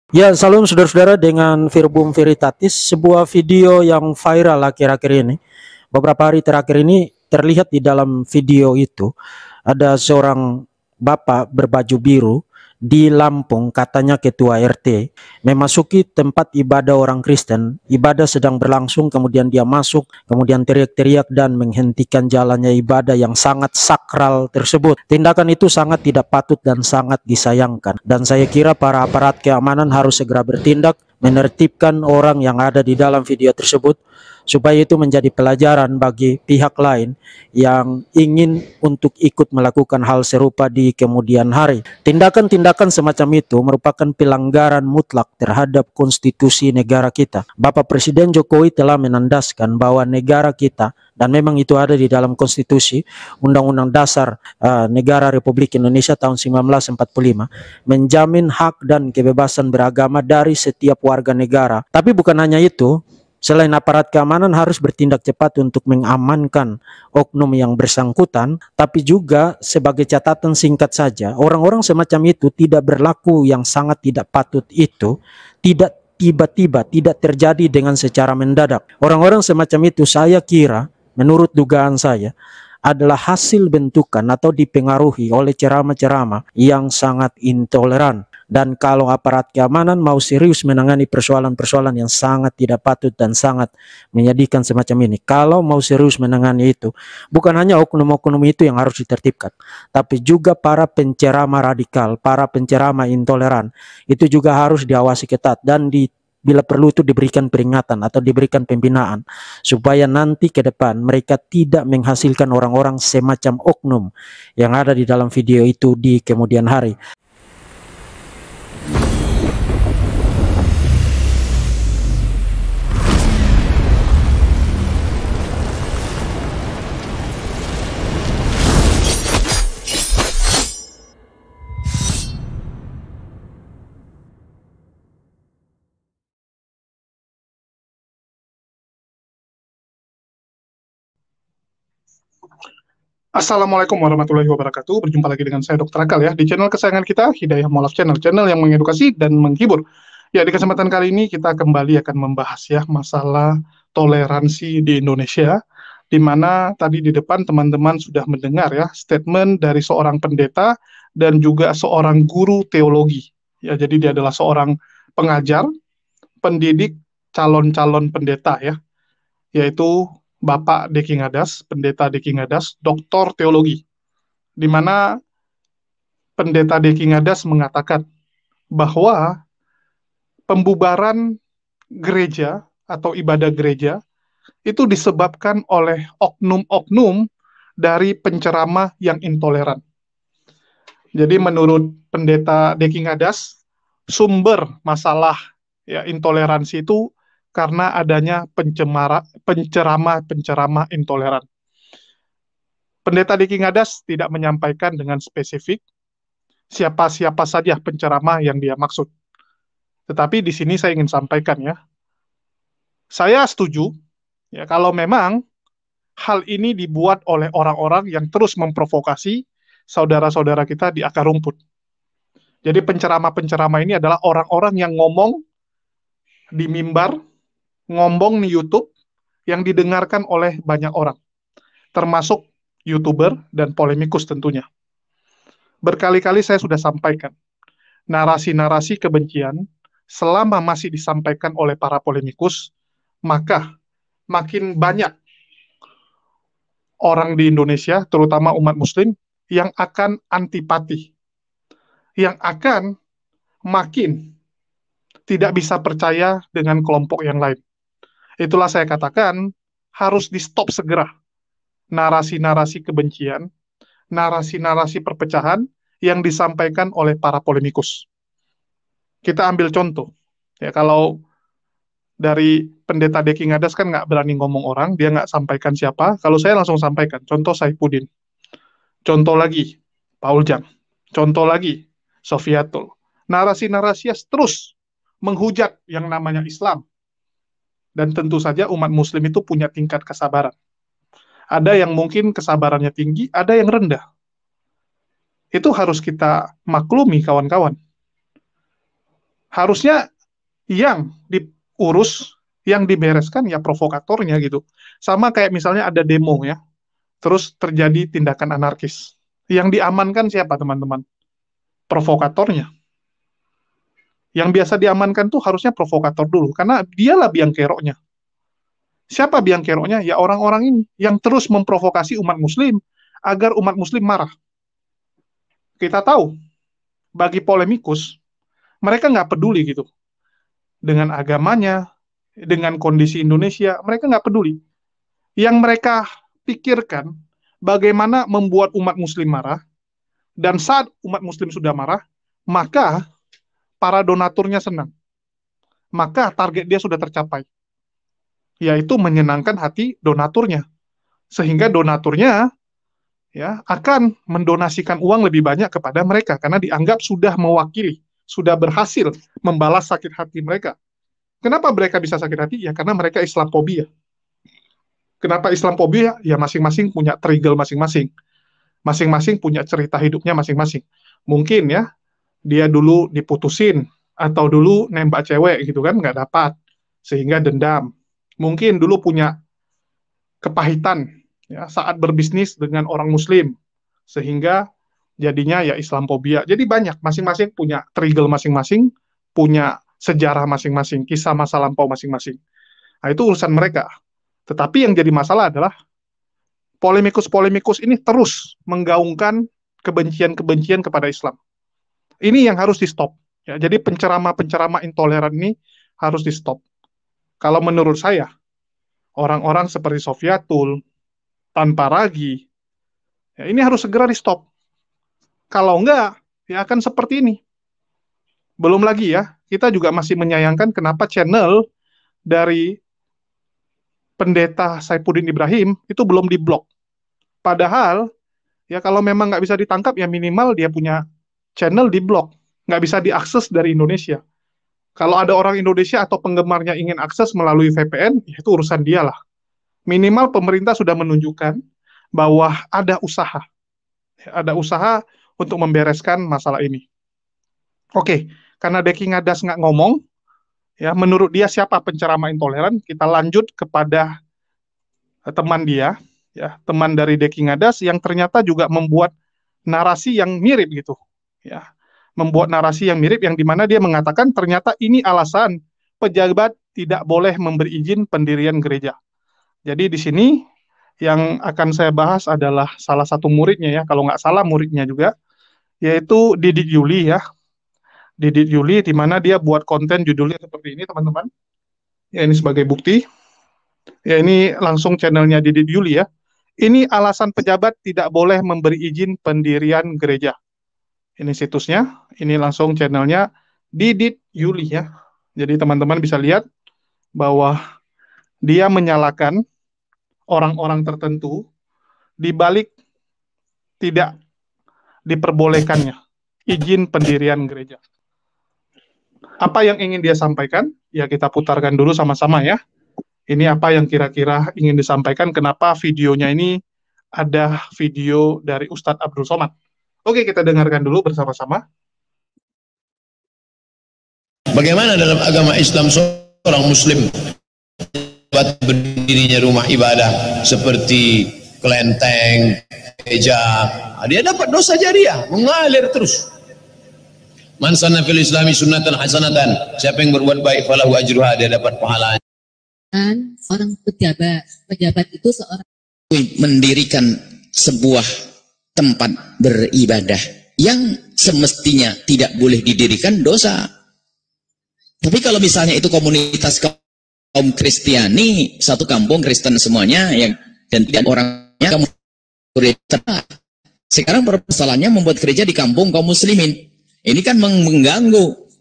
Ya, salam saudara-saudara dengan Verbum Veritatis, sebuah video yang viral akhir-akhir ini. Beberapa hari terakhir ini terlihat di dalam video itu ada seorang bapak berbaju biru di Lampung, katanya ketua RT, memasuki tempat ibadah orang Kristen. Ibadah sedang berlangsung, kemudian dia masuk, kemudian teriak-teriak dan menghentikan jalannya ibadah yang sangat sakral tersebut. Tindakan itu sangat tidak patut dan sangat disayangkan. Dan saya kira para aparat keamanan harus segera bertindak, menertibkan orang yang ada di dalam video tersebut, supaya itu menjadi pelajaran bagi pihak lain yang ingin untuk ikut melakukan hal serupa di kemudian hari. Tindakan-tindakan semacam itu merupakan pelanggaran mutlak terhadap konstitusi negara kita. Bapak Presiden Jokowi telah menandaskan bahwa negara kita, dan memang itu ada di dalam konstitusi Undang-Undang Dasar Negara Republik Indonesia tahun 1945, menjamin hak dan kebebasan beragama dari setiap warga negara. Tapi bukan hanya itu, selain aparat keamanan harus bertindak cepat untuk mengamankan oknum yang bersangkutan, tapi juga sebagai catatan singkat saja, orang-orang semacam itu tidak berlaku yang sangat tidak patut itu, tidak tiba-tiba, tidak terjadi dengan secara mendadak. Orang-orang semacam itu saya kira, menurut dugaan saya, adalah hasil bentukan atau dipengaruhi oleh ceramah-ceramah yang sangat intoleran. Dan kalau aparat keamanan mau serius menangani persoalan-persoalan yang sangat tidak patut dan sangat menyedihkan semacam ini, kalau mau serius menangani itu, bukan hanya oknum-oknum itu yang harus ditertibkan, tapi juga para penceramah radikal, para penceramah intoleran, itu juga harus diawasi ketat dan bila perlu itu diberikan peringatan atau diberikan pembinaan, supaya nanti ke depan mereka tidak menghasilkan orang-orang semacam oknum yang ada di dalam video itu di kemudian hari. Assalamualaikum warahmatullahi wabarakatuh. Berjumpa lagi dengan saya Dr. Akal ya di channel kesayangan kita, Hidayah Molaf Channel, channel yang mengedukasi dan menghibur. Ya, di kesempatan kali ini kita kembali akan membahas ya masalah toleransi di Indonesia, di mana tadi di depan teman-teman sudah mendengar ya statement dari seorang pendeta dan juga seorang guru teologi. Ya, jadi dia adalah seorang pengajar, pendidik, calon-calon pendeta ya, yaitu Bapak Deki Ngadas, Pendeta Deki Ngadas, Doktor Teologi, di mana Pendeta Deki Ngadas mengatakan bahwa pembubaran gereja atau ibadah gereja itu disebabkan oleh oknum-oknum dari penceramah yang intoleran. Jadi menurut Pendeta Deki Ngadas, sumber masalah ya intoleransi itu karena adanya penceramah intoleran. Pendeta Diki Ngadas tidak menyampaikan dengan spesifik siapa-siapa saja penceramah yang dia maksud. Tetapi di sini saya ingin sampaikan ya, saya setuju ya kalau memang hal ini dibuat oleh orang-orang yang terus memprovokasi saudara-saudara kita di akar rumput. Jadi penceramah-penceramah ini adalah orang-orang yang ngomong di mimbar, ngomong di YouTube, yang didengarkan oleh banyak orang, termasuk YouTuber dan polemikus tentunya. Berkali-kali saya sudah sampaikan, narasi-narasi kebencian selama masih disampaikan oleh para polemikus, maka makin banyak orang di Indonesia, terutama umat muslim, yang akan antipati, yang akan makin tidak bisa percaya dengan kelompok yang lain. Itulah saya katakan, harus di-stop segera narasi-narasi kebencian, narasi-narasi perpecahan yang disampaikan oleh para polemikus. Kita ambil contoh, ya kalau dari Pendeta Deki Ngadas kan nggak berani ngomong orang, dia nggak sampaikan siapa, kalau saya langsung sampaikan, contoh Saifuddin, contoh lagi Paul Jang, contoh lagi Sofiatul. Narasi-narasi terus menghujat yang namanya Islam, dan tentu saja umat muslim itu punya tingkat kesabaran. Ada yang mungkin kesabarannya tinggi, ada yang rendah. Itu harus kita maklumi kawan-kawan. Harusnya yang diurus, yang dibereskan ya provokatornya gitu. Sama kayak misalnya ada demo ya, terus terjadi tindakan anarkis. Yang diamankan siapa teman-teman? Provokatornya. Yang biasa diamankan tuh harusnya provokator dulu, karena dialah biang keroknya. Siapa biang keroknya? Ya orang-orang ini yang terus memprovokasi umat muslim agar umat muslim marah. Kita tahu, bagi polemikus, mereka nggak peduli gitu dengan agamanya, dengan kondisi Indonesia, mereka nggak peduli. Yang mereka pikirkan bagaimana membuat umat muslim marah, dan saat umat muslim sudah marah, maka para donaturnya senang. Maka target dia sudah tercapai, yaitu menyenangkan hati donaturnya. Sehingga donaturnya ya akan mendonasikan uang lebih banyak kepada mereka karena dianggap sudah mewakili, sudah berhasil membalas sakit hati mereka. Kenapa mereka bisa sakit hati? Ya karena mereka Islamophobia. Kenapa Islamophobia? Ya masing-masing punya trigger masing-masing. Masing-masing punya cerita hidupnya masing-masing. Mungkin ya, dia dulu diputusin, atau dulu nembak cewek gitu kan, nggak dapat, sehingga dendam. Mungkin dulu punya kepahitan ya saat berbisnis dengan orang muslim, sehingga jadinya ya Islamophobia. Jadi banyak, masing-masing punya trigger masing-masing, punya sejarah masing-masing, kisah masa lampau masing-masing. Nah, itu urusan mereka. Tetapi yang jadi masalah adalah polemikus-polemikus ini terus menggaungkan kebencian-kebencian kepada Islam. Ini yang harus di-stop. Ya, jadi penceramah-penceramah intoleran ini harus di-stop. Kalau menurut saya, orang-orang seperti Sofiatul, Tanpa Ragi, ya ini harus segera di-stop. Kalau enggak, ya akan seperti ini. Belum lagi ya, kita juga masih menyayangkan kenapa channel dari pendeta Saifuddin Ibrahim itu belum diblok. Padahal, ya kalau memang nggak bisa ditangkap, ya minimal dia punya channel diblok. Nggak bisa diakses dari Indonesia. Kalau ada orang Indonesia atau penggemarnya ingin akses melalui VPN, ya itu urusan dia lah. Minimal pemerintah sudah menunjukkan bahwa ada usaha. Ada usaha untuk membereskan masalah ini. Oke, karena Deki Ngadas nggak ngomong, ya menurut dia siapa penceramah intoleran, kita lanjut kepada teman dia, ya teman dari Deki Ngadas yang ternyata juga membuat narasi yang mirip gitu, ya membuat narasi yang mirip yang dimana dia mengatakan ternyata ini alasan pejabat tidak boleh memberi izin pendirian gereja. Jadi di sini yang akan saya bahas adalah salah satu muridnya ya, kalau nggak salah muridnya juga, yaitu Didit Yuli ya. Didit Yuli, di mana dia buat konten judulnya seperti ini teman-teman. Ya ini sebagai bukti. Ya ini langsung channelnya Didit Yuli ya. Ini alasan pejabat tidak boleh memberi izin pendirian gereja. Ini situsnya, ini langsung channelnya Didit Yuli ya. Jadi teman-teman bisa lihat bahwa dia menyalahkan orang-orang tertentu di balik tidak diperbolehkannya izin pendirian gereja. Apa yang ingin dia sampaikan? Ya kita putarkan dulu sama-sama ya. Ini apa yang kira-kira ingin disampaikan, kenapa videonya ini ada video dari Ustadz Abdul Somad. Oke, kita dengarkan dulu bersama-sama. Bagaimana dalam agama Islam seorang muslim berdirinya rumah ibadah seperti kelenteng, gereja, dia dapat dosa jariah, mengalir terus. Man sanna fil islami sunnatan hasanatan, siapa yang berbuat baik falahu ajruha, dia dapat pahalanya. Seorang pejabat itu seorang mendirikan sebuah tempat beribadah yang semestinya tidak boleh didirikan dosa. Tapi kalau misalnya itu komunitas kaum Kristiani, satu kampung Kristen semuanya yang dan tidak orangnya kaum Kristen. Sekarang permasalahannya membuat gereja di kampung kaum muslimin. Ini kan mengganggu.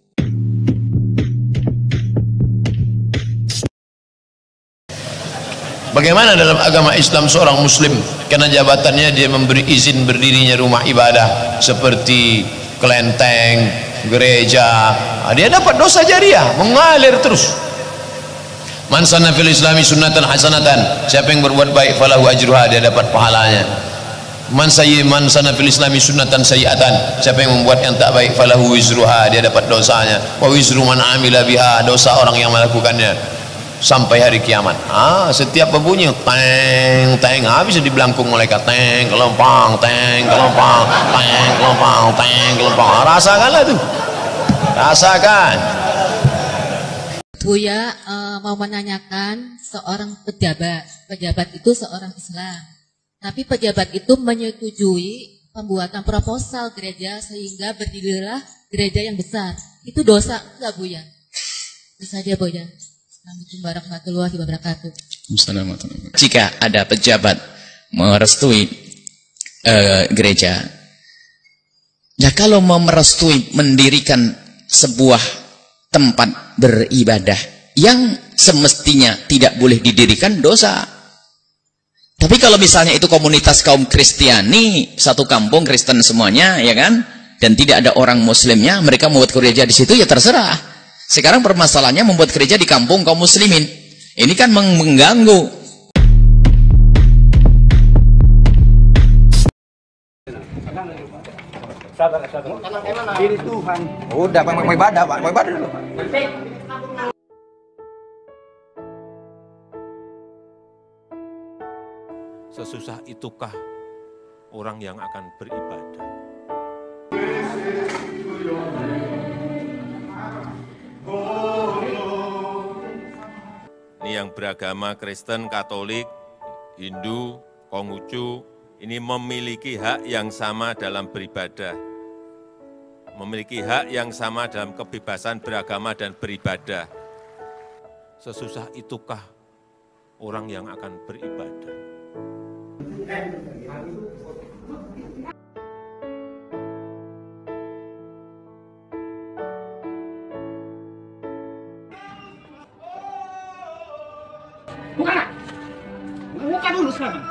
Bagaimana dalam agama Islam seorang muslim karena jabatannya dia memberi izin berdirinya rumah ibadah seperti kelenteng, gereja, dia dapat dosa jariah, mengalir terus. Man sanna fil islami sunnatan hasanatan, siapa yang berbuat baik falahu ajruha, dia dapat pahalanya. Man sana fil islami sunnatan sayyi'atan, siapa yang membuat yang tak baik falahu wizruha, dia dapat dosanya, wa wizru man amila biha, dosa orang yang melakukannya sampai hari kiamat. Setiap berbunyi teng teng, habis di belangkung malaikat, teng kelompang, teng kelompang, teng kelompang, teng kelompang. Rasakanlah tuh, rasakan. Buya mau menanyakan seorang pejabat itu seorang Islam, tapi pejabat itu menyetujui pembuatan proposal gereja sehingga berdirilah gereja yang besar. Itu dosa enggak, Buya? Bisa dia, Buya. Assalamualaikum warahmatullahi wabarakatuh. Jika ada pejabat merestui gereja, ya kalau mau merestui mendirikan sebuah tempat beribadah yang semestinya tidak boleh didirikan, dosa. Tapi kalau misalnya itu komunitas kaum Kristiani, satu kampung Kristen semuanya, ya kan, dan tidak ada orang Muslimnya, mereka membuat gereja di situ, ya terserah. Sekarang permasalahannya membuat gereja di kampung kaum muslimin. Ini kan mengganggu. Diri Tuhan. Udah, mau ibadah, Pak. Mau ibadah dulu. Sesusah itukah orang yang akan beribadah? Ini yang beragama Kristen, Katolik, Hindu, Konghucu, ini memiliki hak yang sama dalam beribadah. Memiliki hak yang sama dalam kebebasan beragama dan beribadah. Sesusah itukah orang yang akan beribadah? Buka dulu sekarang.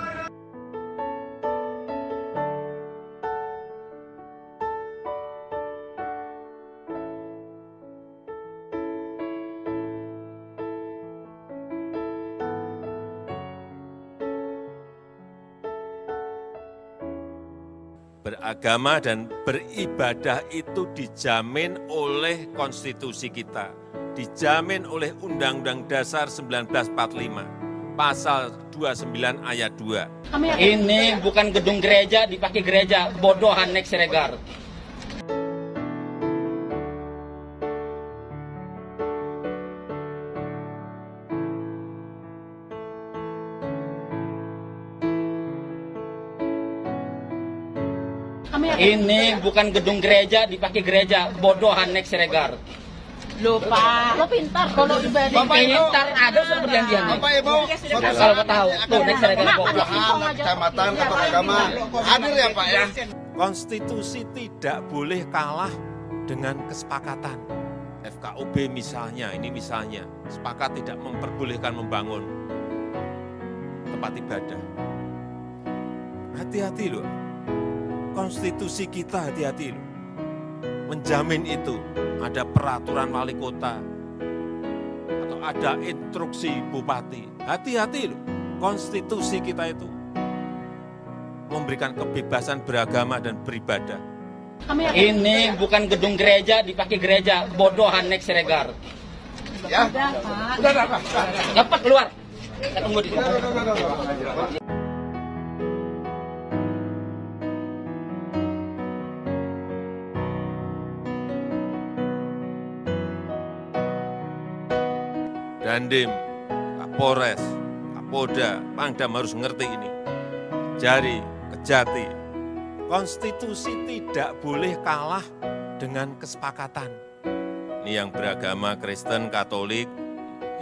Beragama dan beribadah itu dijamin oleh konstitusi kita, dijamin oleh Undang-Undang Dasar 1945. Pasal 29 ayat 2. Ini bukan gedung gereja, dipakai gereja. Kebodohan Nek Siregar. Ini bukan gedung gereja, dipakai gereja. Kebodohan Nek Siregar. Lupa, lo pintar kalau ibadah. Bapak pintar, ada sudah perjanjian. Bapak Ibu, kalau mau tahu, tuh Nek Siregar. kecamatan atau agama hadir ya Pak ya. Konstitusi tidak boleh kalah dengan kesepakatan. FKUB misalnya, ini misalnya, sepakat tidak memperbolehkan membangun tempat ibadah. Hati-hati loh, konstitusi kita hati-hati loh. Menjamin itu, ada peraturan wali kota, atau ada instruksi bupati. Hati-hati loh, konstitusi kita itu memberikan kebebasan beragama dan beribadah. Ini bukan gedung gereja, dipakai gereja. Kebodohan Nek Siregar. Ya, udah Pak. Cepat keluar. Kita tunggu di sini. Dandim, Kapolres, Kapolda, Pangdam harus ngerti ini. Jari, Kejati, konstitusi tidak boleh kalah dengan kesepakatan. Ini yang beragama Kristen, Katolik,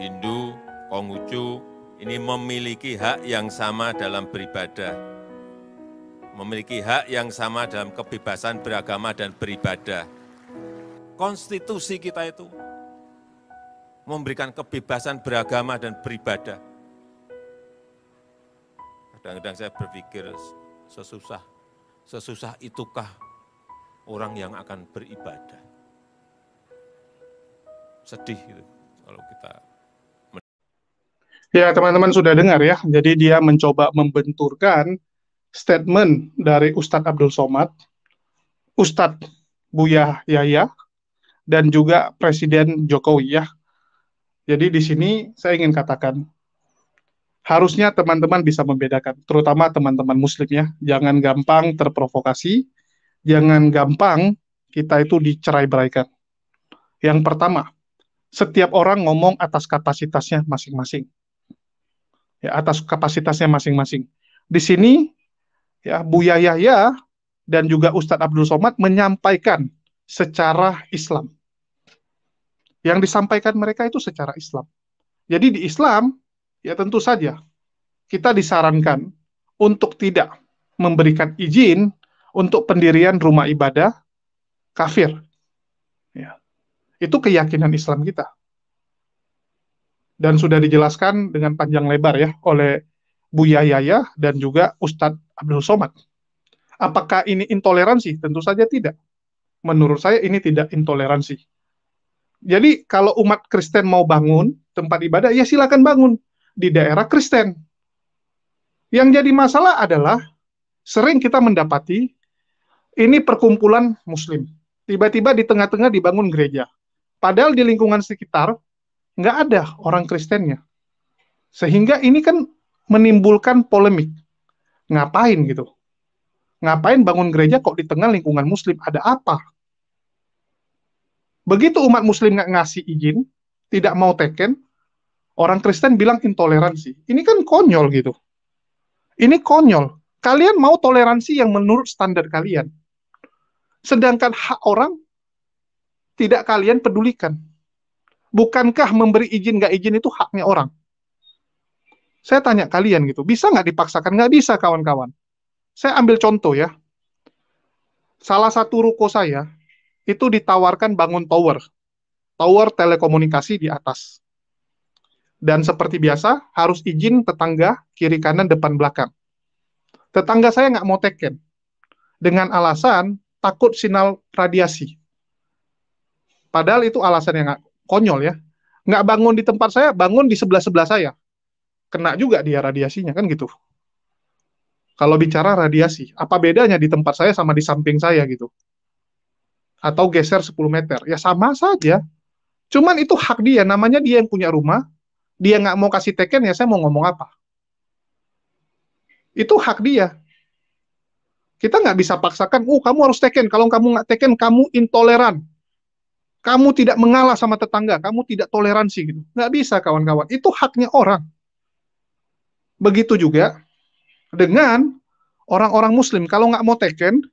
Hindu, Konghucu, ini memiliki hak yang sama dalam beribadah. Memiliki hak yang sama dalam kebebasan beragama dan beribadah. Konstitusi kita itu memberikan kebebasan beragama dan beribadah. Kadang-kadang saya berpikir sesusah itukah orang yang akan beribadah. Sedih gitu kalau kita. Ya teman-teman sudah dengar ya, jadi dia mencoba membenturkan statement dari Ustadz Abdul Somad, Ustadz Buya Yahya, dan juga Presiden Jokowi ya. Jadi di sini saya ingin katakan, harusnya teman-teman bisa membedakan, terutama teman-teman muslim ya, jangan gampang terprovokasi, jangan gampang kita itu dicerai-beraikan. Yang pertama, setiap orang ngomong atas kapasitasnya masing-masing. Ya, atas kapasitasnya masing-masing. Di sini ya Buya Yahya dan juga Ustadz Abdul Somad menyampaikan secara Islam. Yang disampaikan mereka itu secara Islam. Jadi di Islam, ya tentu saja kita disarankan untuk tidak memberikan izin untuk pendirian rumah ibadah kafir. Ya. Itu keyakinan Islam kita. Dan sudah dijelaskan dengan panjang lebar ya oleh Buya Yahya dan juga Ustadz Abdul Somad. Apakah ini intoleransi? Tentu saja tidak. Menurut saya ini tidak intoleransi. Jadi kalau umat Kristen mau bangun tempat ibadah, ya silakan bangun di daerah Kristen. Yang jadi masalah adalah sering kita mendapati ini perkumpulan Muslim. Tiba-tiba di tengah-tengah dibangun gereja. Padahal di lingkungan sekitar nggak ada orang Kristennya. Sehingga ini kan menimbulkan polemik. Ngapain gitu? Ngapain bangun gereja kok di tengah lingkungan Muslim? Ada apa? Begitu umat Muslim nggak ngasih izin, tidak mau teken, orang Kristen bilang intoleransi. Ini kan konyol gitu. Ini konyol. Kalian mau toleransi yang menurut standar kalian. Sedangkan hak orang tidak kalian pedulikan. Bukankah memberi izin nggak izin itu haknya orang? Saya tanya kalian gitu, bisa nggak dipaksakan? Nggak bisa kawan-kawan. Saya ambil contoh ya. Salah satu ruko saya, itu ditawarkan bangun tower telekomunikasi di atas. Dan seperti biasa, harus izin tetangga, kiri kanan, depan belakang. Tetangga saya nggak mau teken, dengan alasan takut sinyal radiasi. Padahal itu alasan yang nggak konyol ya. Nggak bangun di tempat saya, bangun di sebelah-sebelah saya. Kena juga dia radiasinya, kan gitu. Kalau bicara radiasi, apa bedanya di tempat saya sama di samping saya gitu? Atau geser 10 meter, ya sama saja. Cuman itu hak dia, namanya dia yang punya rumah, dia nggak mau kasih teken, ya saya mau ngomong apa? Itu hak dia. Kita nggak bisa paksakan, kamu harus teken, kalau kamu nggak teken, kamu intoleran. Kamu tidak mengalah sama tetangga, kamu tidak toleransi gitu. Nggak bisa kawan-kawan, itu haknya orang. Begitu juga dengan orang-orang Muslim, kalau nggak mau teken,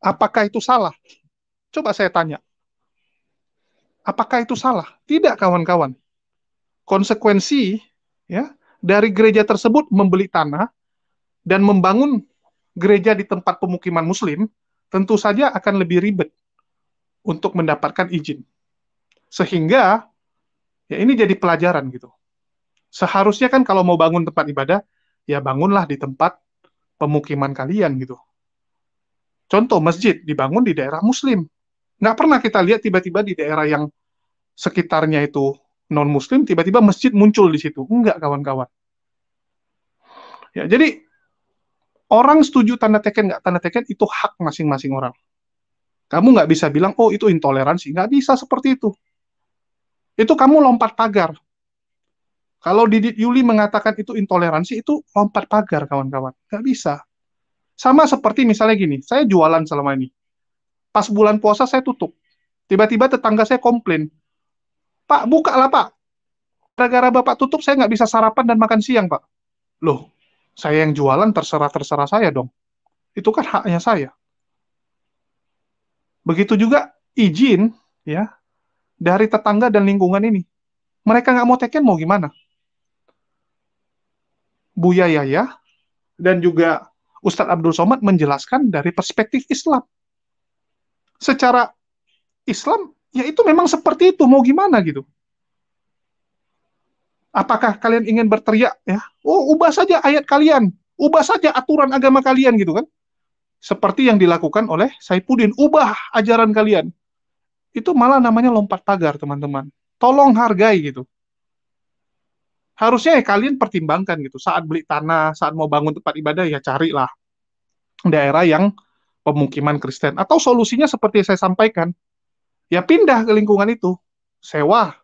apakah itu salah? Coba saya tanya, apakah itu salah? Tidak kawan-kawan. Konsekuensi ya dari gereja tersebut membeli tanah dan membangun gereja di tempat pemukiman Muslim, tentu saja akan lebih ribet untuk mendapatkan izin. Sehingga ya ini jadi pelajaran gitu. Seharusnya kan kalau mau bangun tempat ibadah, ya bangunlah di tempat pemukiman kalian gitu. Contoh masjid dibangun di daerah Muslim. Nggak pernah kita lihat tiba-tiba di daerah yang sekitarnya itu non-Muslim, tiba-tiba masjid muncul di situ. Enggak, kawan-kawan. Ya, jadi orang setuju tanda teken, nggak tanda teken, itu hak masing-masing orang. Kamu nggak bisa bilang, itu intoleransi. Nggak bisa seperti itu. Itu kamu lompat pagar. Kalau Didit Yuli mengatakan itu intoleransi, itu lompat pagar, kawan-kawan. Nggak bisa. Sama seperti misalnya gini, saya jualan selama ini. Pas bulan puasa saya tutup. Tiba-tiba tetangga saya komplain. Pak, bukalah Pak. Gara-gara Bapak tutup, saya nggak bisa sarapan dan makan siang, Pak. Loh, saya yang jualan terserah saya dong. Itu kan haknya saya. Begitu juga izin ya dari tetangga dan lingkungan ini. Mereka nggak mau teken, mau gimana? Buya Yahya dan juga Ustadz Abdul Somad menjelaskan dari perspektif Islam. Secara Islam, ya itu memang seperti itu, mau gimana gitu. Apakah kalian ingin berteriak, ya, ubah saja ayat kalian, ubah saja aturan agama kalian gitu kan. Seperti yang dilakukan oleh Saifuddin, ubah ajaran kalian. Itu malah namanya lompat pagar, teman-teman. Tolong hargai gitu. Harusnya ya kalian pertimbangkan gitu, saat beli tanah, saat mau bangun tempat ibadah, ya carilah daerah yang pemukiman Kristen. Atau solusinya seperti saya sampaikan, ya pindah ke lingkungan itu, sewa.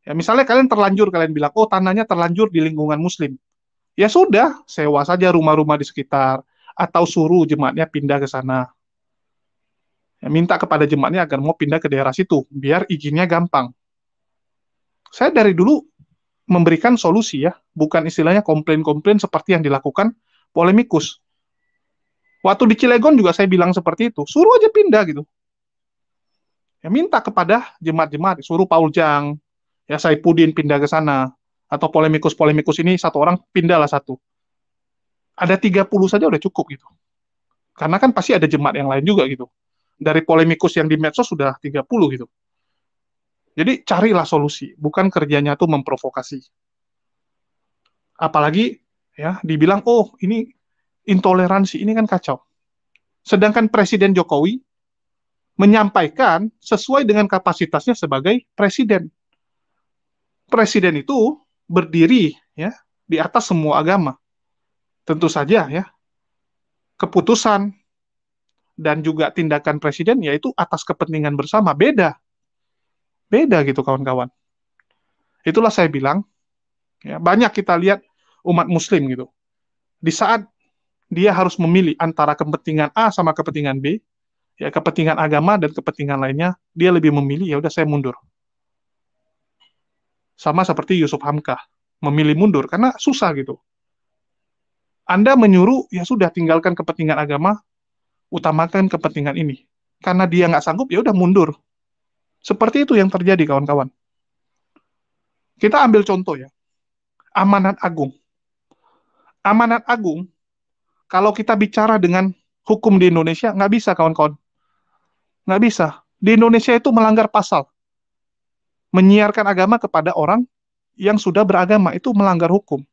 Ya misalnya kalian terlanjur, kalian bilang, oh tanahnya terlanjur di lingkungan Muslim. Ya sudah, sewa saja rumah-rumah di sekitar, atau suruh jemaatnya pindah ke sana. Ya, minta kepada jemaatnya agar mau pindah ke daerah situ, biar izinnya gampang. Saya dari dulu memberikan solusi ya, bukan istilahnya komplain-komplain seperti yang dilakukan polemikus. Waktu di Cilegon juga saya bilang seperti itu, suruh aja pindah gitu. Ya minta kepada jemaat-jemaat, suruh Paul Jang, ya Saipudin pindah ke sana, atau polemikus-polemikus ini satu orang pindahlah satu. Ada 30 saja udah cukup gitu. Karena kan pasti ada jemaat yang lain juga gitu. Dari polemikus yang di medsos sudah 30 gitu. Jadi carilah solusi, bukan kerjanya tuh memprovokasi. Apalagi ya dibilang, oh ini intoleransi, ini kan kacau. Sedangkan Presiden Jokowi menyampaikan sesuai dengan kapasitasnya sebagai presiden. Presiden itu berdiri ya di atas semua agama. Tentu saja ya, keputusan dan juga tindakan presiden yaitu atas kepentingan bersama. Beda gitu kawan-kawan. Itulah saya bilang, ya, banyak kita lihat umat muslim gitu. Di saat dia harus memilih antara kepentingan A sama kepentingan B, ya kepentingan agama dan kepentingan lainnya, dia lebih memilih ya udah saya mundur. Sama seperti Yusuf Hamka, memilih mundur karena susah gitu. Anda menyuruh, ya sudah tinggalkan kepentingan agama, utamakan kepentingan ini. Karena dia nggak sanggup, ya udah mundur. Seperti itu yang terjadi, kawan-kawan. Kita ambil contoh ya, Amanat Agung. Amanat Agung, kalau kita bicara dengan hukum di Indonesia, nggak bisa, kawan-kawan. Nggak bisa. Di Indonesia itu melanggar pasal. Menyiarkan agama kepada orang yang sudah beragama, itu melanggar hukum.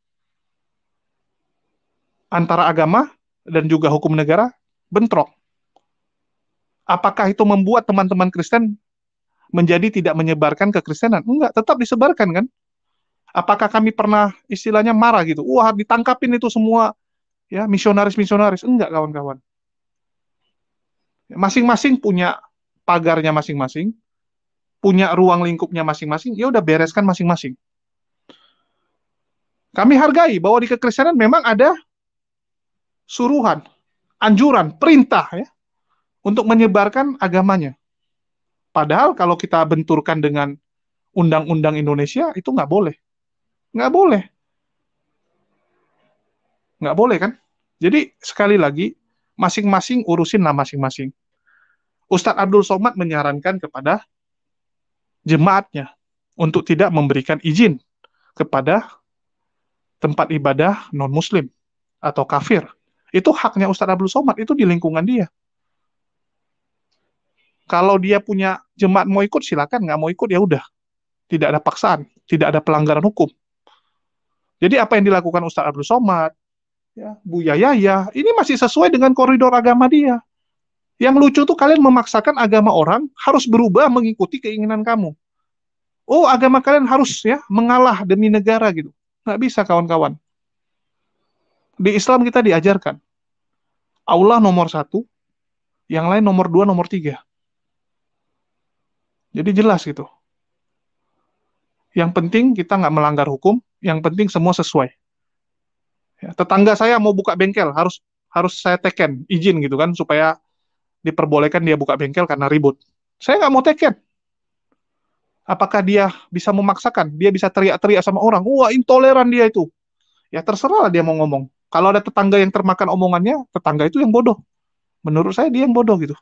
Antara agama dan juga hukum negara bentrok. Apakah itu membuat teman-teman Kristen menjadi tidak menyebarkan kekristenan? Enggak, tetap disebarkan kan? Apakah kami pernah istilahnya marah gitu? Wah, ditangkapin itu semua ya misionaris-misionaris. Enggak, kawan-kawan. Masing-masing punya pagarnya masing-masing, punya ruang lingkupnya masing-masing, ya udah bereskan masing-masing. Kami hargai bahwa di kekristenan memang ada suruhan, anjuran, perintah ya untuk menyebarkan agamanya. Padahal kalau kita benturkan dengan undang-undang Indonesia itu nggak boleh. Nggak boleh. Nggak boleh kan? Jadi sekali lagi, masing-masing urusin lah masing-masing. Ustadz Abdul Somad menyarankan kepada jemaatnya untuk tidak memberikan izin kepada tempat ibadah non-muslim atau kafir. Itu haknya Ustadz Abdul Somad, itu di lingkungan dia. Kalau dia punya jemaat mau ikut, silakan. Nggak mau ikut, ya udah. Tidak ada paksaan, tidak ada pelanggaran hukum. Jadi apa yang dilakukan Ustadz Abdul Somad, ya, Buya Yahya, ini masih sesuai dengan koridor agama dia. Yang lucu tuh kalian memaksakan agama orang harus berubah mengikuti keinginan kamu. Oh, agama kalian harus ya mengalah demi negara gitu. Nggak bisa, kawan-kawan. Di Islam kita diajarkan Allah nomor 1, yang lain nomor 2, nomor 3. Jadi jelas gitu. Yang penting kita nggak melanggar hukum, yang penting semua sesuai. Ya, tetangga saya mau buka bengkel, harus saya teken, izin gitu kan, supaya diperbolehkan dia buka bengkel karena ribut. Saya nggak mau teken. Apakah dia bisa memaksakan? Dia bisa teriak-teriak sama orang, wah intoleran dia itu. Ya terserah dia mau ngomong. Kalau ada tetangga yang termakan omongannya, tetangga itu yang bodoh. Menurut saya dia yang bodoh gitu.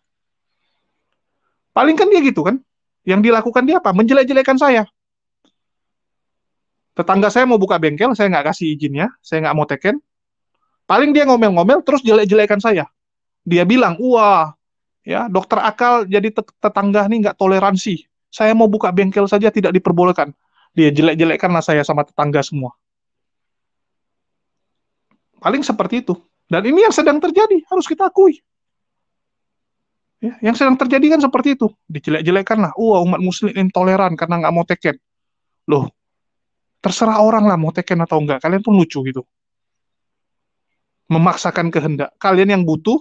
Paling kan dia gitu kan. Yang dilakukan dia apa? Menjelek-jelekan saya. Tetangga saya mau buka bengkel, saya nggak kasih izinnya, saya nggak mau teken. Paling dia ngomel-ngomel, terus jelek-jelekan saya. Dia bilang, wah, ya dokter Akal jadi tetangga nih nggak toleransi. Saya mau buka bengkel saja tidak diperbolehkan. Dia jelek-jelekkanlah saya sama tetangga semua. Paling seperti itu. Dan ini yang sedang terjadi, harus kita akui. Ya, yang sedang terjadi kan seperti itu. Dijelek-jelekkan lah. Umat muslim intoleran karena nggak mau teken. Loh, terserah orang lah mau teken atau enggak. Kalian pun lucu gitu. memaksakan kehendak. Kalian yang butuh,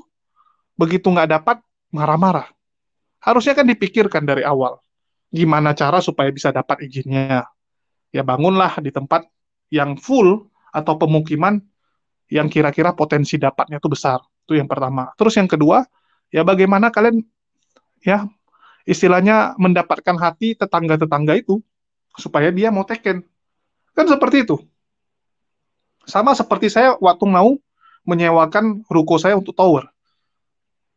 begitu nggak dapat, marah-marah. Harusnya kan dipikirkan dari awal. Gimana cara supaya bisa dapat izinnya. Ya bangunlah di tempat yang full atau pemukiman yang kira-kira potensi dapatnya itu besar. Itu yang pertama. Terus yang kedua, ya bagaimana kalian ya istilahnya mendapatkan hati tetangga-tetangga itu supaya dia mau teken. Kan seperti itu. Sama seperti saya waktu mau menyewakan ruko saya untuk tower.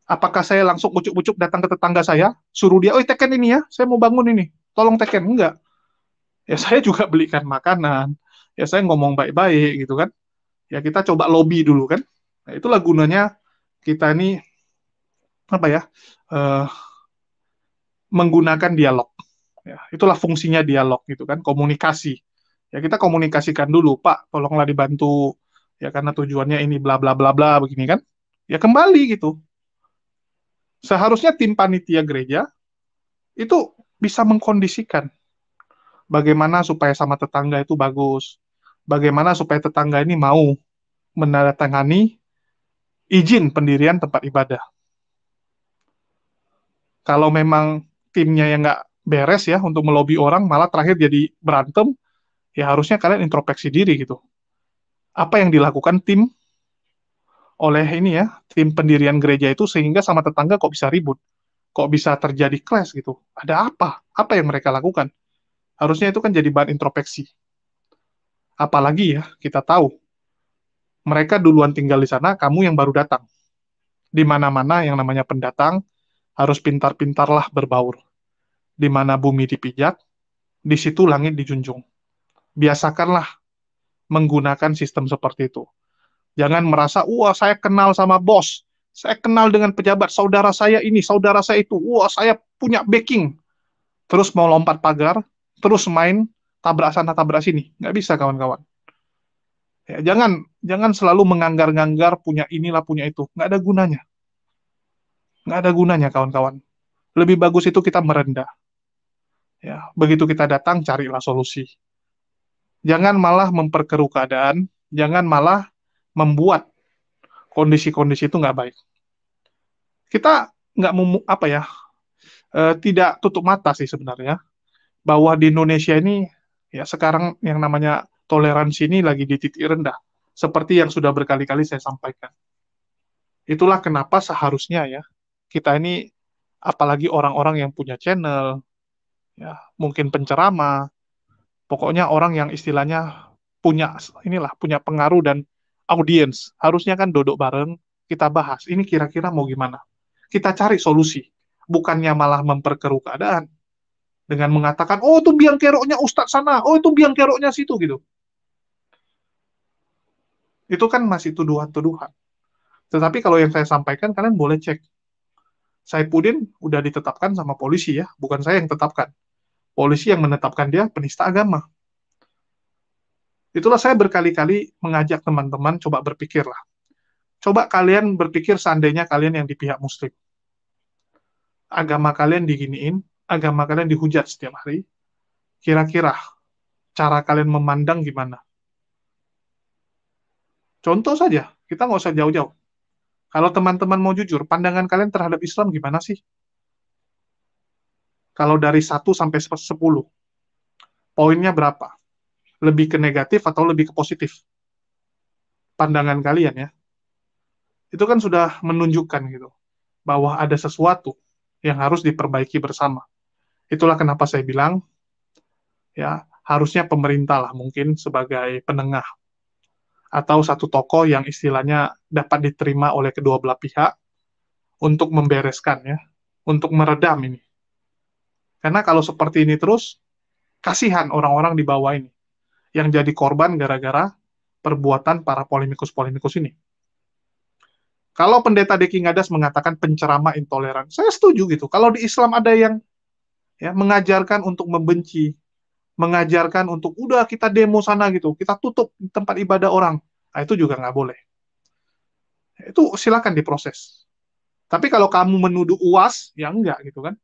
Apakah saya langsung ucuk-ucuk datang ke tetangga saya, suruh dia, "Oh, teken ini ya, saya mau bangun ini, tolong teken." Enggak. Ya saya juga belikan makanan, ya saya ngomong baik-baik gitu kan. Ya kita coba lobby dulu kan. Nah, itulah gunanya kita ini apa ya? eh, Menggunakan dialog. Ya, itulah fungsinya dialog gitu kan, komunikasi. Ya kita komunikasikan dulu, "Pak, tolonglah dibantu ya karena tujuannya ini bla bla bla bla begini kan." Ya kembali gitu. Seharusnya tim panitia gereja itu bisa mengkondisikan bagaimana supaya sama tetangga itu bagus. Bagaimana supaya tetangga ini mau menandatangani izin pendirian tempat ibadah. Kalau memang timnya yang nggak beres ya untuk melobi orang, malah terakhir jadi berantem, ya harusnya kalian introspeksi diri gitu. Apa yang dilakukan tim oleh ini ya, tim pendirian gereja itu sehingga sama tetangga kok bisa ribut, kok bisa terjadi clash gitu. Ada apa? Apa yang mereka lakukan? Harusnya itu kan jadi bahan introspeksi. Apalagi ya, kita tahu mereka duluan tinggal di sana, kamu yang baru datang. Di mana-mana yang namanya pendatang harus pintar-pintarlah berbaur. Di mana bumi dipijak, di situ langit dijunjung. Biasakanlah menggunakan sistem seperti itu. Jangan merasa, "Wah, saya kenal sama bos, saya kenal dengan pejabat, saudara saya ini, saudara saya itu, wah, saya punya backing." Terus mau lompat pagar, terus main tabrak sana, tabrak sini. Nggak bisa, kawan-kawan. Ya, jangan selalu menganggar-nganggar punya inilah, punya itu. Nggak ada gunanya. Nggak ada gunanya, kawan-kawan. Lebih bagus itu kita merendah. Ya, begitu kita datang, carilah solusi. Jangan malah memperkeruh keadaan, jangan malah membuat kondisi-kondisi itu nggak baik. Kita nggak mau apa ya, tidak tutup mata sih sebenarnya bahwa di Indonesia ini ya sekarang yang namanya toleransi ini lagi di titik rendah, seperti yang sudah berkali-kali saya sampaikan. Itulah kenapa seharusnya ya kita ini, apalagi orang-orang yang punya channel, ya mungkin penceramah, pokoknya orang yang istilahnya punya pengaruh dan audiens, harusnya kan duduk bareng, kita bahas ini kira-kira mau gimana, kita cari solusi, bukannya malah memperkeruh keadaan dengan mengatakan, "Oh itu biang keroknya ustadz sana, oh itu biang keroknya situ," gitu. Itu kan masih tuduhan-tuduhan. Tetapi kalau yang saya sampaikan, kalian boleh cek. Saipudin udah ditetapkan sama polisi ya, bukan saya yang tetapkan. Polisi yang menetapkan dia penista agama. Itulah saya berkali-kali mengajak teman-teman coba berpikirlah. Coba kalian berpikir seandainya kalian yang di pihak muslim. Agama kalian diginiin, agama kalian dihujat setiap hari. Kira-kira cara kalian memandang gimana? Contoh saja, kita nggak usah jauh-jauh. Kalau teman-teman mau jujur, pandangan kalian terhadap Islam gimana sih? Kalau dari 1 sampai 10, poinnya berapa? Lebih ke negatif atau lebih ke positif? Pandangan kalian ya. Itu kan sudah menunjukkan gitu, bahwa ada sesuatu yang harus diperbaiki bersama. Itulah kenapa saya bilang, ya harusnya pemerintah lah mungkin sebagai penengah, atau satu tokoh yang istilahnya dapat diterima oleh kedua belah pihak untuk membereskan ya, untuk meredam ini. Karena kalau seperti ini terus, kasihan orang-orang di bawah ini yang jadi korban gara-gara perbuatan para polemikus-polemikus ini. Kalau pendeta Deki Ngadas mengatakan penceramah intoleran, saya setuju gitu. Kalau di Islam ada yang ya mengajarkan untuk membenci, mengajarkan untuk udah kita demo sana gitu, kita tutup tempat ibadah orang, nah, itu juga nggak boleh. Itu silakan diproses. Tapi kalau kamu menuduh UAS, ya enggak gitu kan.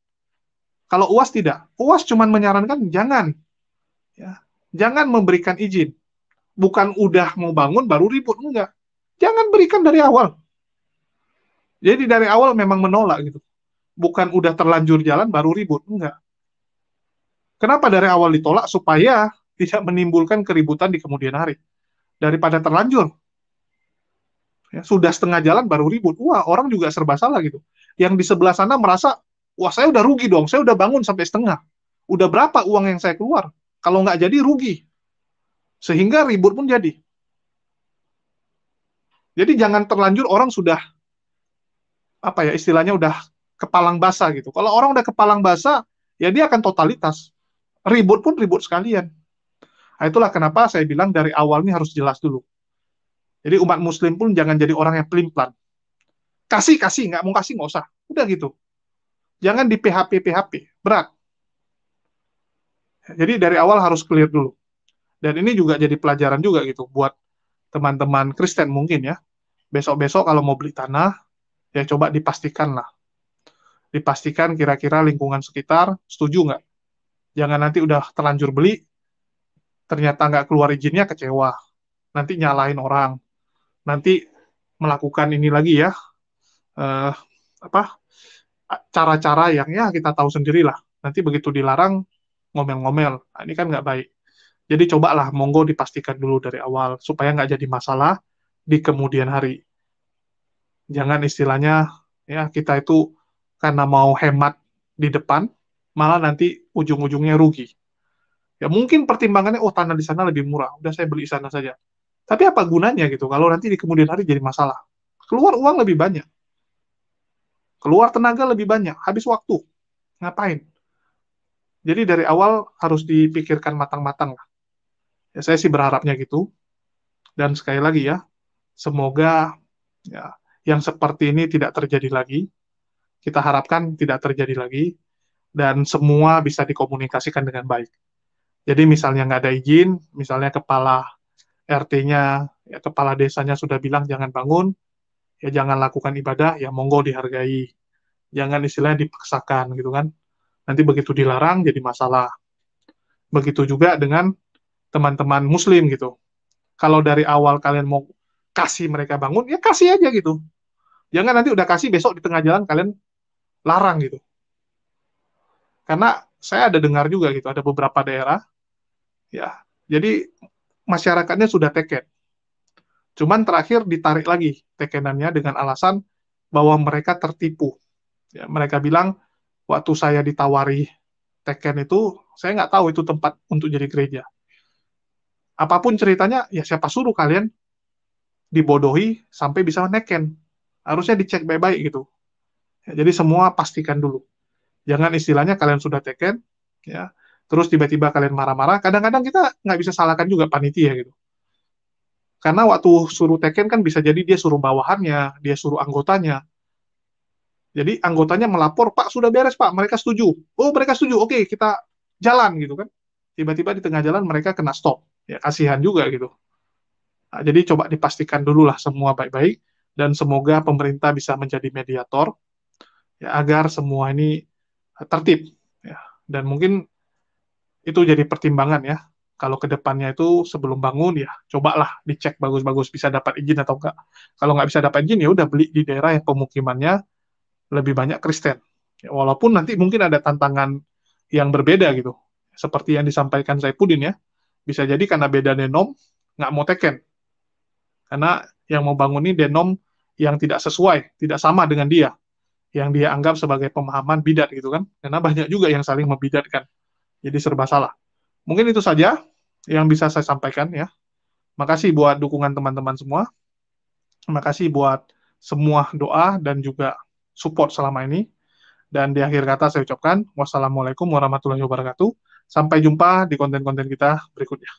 Kalau UAS tidak, UAS cuma menyarankan jangan, ya, jangan memberikan izin. Bukan udah mau bangun baru ribut, enggak. Jangan berikan dari awal. Jadi dari awal memang menolak gitu. Bukan udah terlanjur jalan baru ribut, enggak. Kenapa dari awal ditolak? Supaya tidak menimbulkan keributan di kemudian hari. Daripada terlanjur. Ya, sudah setengah jalan baru ribut. Wah, orang juga serba salah gitu. Yang di sebelah sana merasa, wah saya udah rugi dong, saya udah bangun sampai setengah. Udah berapa uang yang saya keluar? Kalau nggak jadi rugi. Sehingga ribut pun jadi. Jadi jangan terlanjur orang sudah, apa ya, istilahnya udah kepalang basah gitu. Kalau orang udah kepalang basah, ya dia akan totalitas. Ribut pun ribut sekalian. Nah, itulah kenapa saya bilang dari awalnya harus jelas dulu. Jadi umat muslim pun jangan jadi orang yang pelin-pelan. Kasih, nggak mau kasih, nggak usah. Udah gitu. Jangan di PHP, berat. Jadi dari awal harus clear dulu. Dan ini juga jadi pelajaran juga gitu, buat teman-teman Kristen mungkin ya. Besok-besok kalau mau beli tanah, ya coba dipastikan lah. Dipastikan kira-kira lingkungan sekitar setuju nggak. Jangan nanti udah terlanjur beli, ternyata nggak keluar izinnya, kecewa. Nanti nyalahin orang. Nanti melakukan ini lagi ya, cara-cara yang ya kita tahu sendirilah. Nanti begitu dilarang, ngomel-ngomel. Nah, ini kan nggak baik. Jadi cobalah, monggo dipastikan dulu dari awal, supaya nggak jadi masalah di kemudian hari. Jangan istilahnya, ya kita itu karena mau hemat di depan, malah nanti ujung-ujungnya rugi. Ya mungkin pertimbangannya, oh tanah di sana lebih murah, udah saya beli di sana saja. Tapi apa gunanya gitu, kalau nanti di kemudian hari jadi masalah. Keluar uang lebih banyak. Keluar tenaga lebih banyak, habis waktu. Ngapain? Jadi dari awal harus dipikirkan matang-matang lah. Ya, saya sih berharapnya gitu. Dan sekali lagi ya, semoga ya, yang seperti ini tidak terjadi lagi. Kita harapkan tidak terjadi lagi. Dan semua bisa dikomunikasikan dengan baik. Jadi misalnya nggak ada izin, misalnya kepala RT-nya, ya, kepala desanya sudah bilang jangan bangun, ya jangan lakukan ibadah, ya monggo dihargai. Jangan istilahnya dipaksakan gitu kan. Nanti begitu dilarang jadi masalah. Begitu juga dengan teman-teman muslim gitu. Kalau dari awal kalian mau kasih mereka bangun, ya kasih aja gitu. Jangan nanti udah kasih, besok di tengah jalan kalian larang gitu. Karena saya ada dengar juga gitu, ada beberapa daerah, ya, jadi masyarakatnya sudah teken. Cuman terakhir ditarik lagi tekenannya dengan alasan bahwa mereka tertipu. Ya, mereka bilang, waktu saya ditawari teken itu, saya nggak tahu itu tempat untuk jadi gereja. Apapun ceritanya, ya siapa suruh kalian dibodohi sampai bisa neken. Harusnya dicek baik-baik gitu. Ya, jadi semua pastikan dulu. Jangan istilahnya kalian sudah teken, ya, terus tiba-tiba kalian marah-marah. Kadang-kadang kita nggak bisa salahkan juga panitia gitu. Karena waktu suruh teken kan bisa jadi dia suruh bawahannya, dia suruh anggotanya. Jadi anggotanya melapor, Pak sudah beres Pak, mereka setuju. Oh mereka setuju, oke kita jalan gitu kan. Tiba-tiba di tengah jalan mereka kena stop. Ya kasihan juga gitu. Nah, jadi coba dipastikan dulu lah semua baik-baik. Dan semoga pemerintah bisa menjadi mediator. Ya, agar semua ini tertib. Ya. Dan mungkin itu jadi pertimbangan ya. Kalau ke depannya itu sebelum bangun ya cobalah dicek bagus-bagus bisa dapat izin atau enggak. Kalau nggak bisa dapat izin ya udah beli di daerah yang pemukimannya lebih banyak Kristen. Ya, walaupun nanti mungkin ada tantangan yang berbeda gitu. Seperti yang disampaikan Saipudin ya. Bisa jadi karena beda denom nggak mau teken. Karena yang mau bangun ini denom yang tidak sesuai, tidak sama dengan dia. Yang dia anggap sebagai pemahaman bidat gitu kan. Karena banyak juga yang saling membidatkan. Jadi serba salah. Mungkin itu saja yang bisa saya sampaikan ya. Makasih buat dukungan teman-teman semua. Terima kasih buat semua doa dan juga support selama ini. Dan di akhir kata saya ucapkan wassalamualaikum warahmatullahi wabarakatuh. Sampai jumpa di konten-konten kita berikutnya.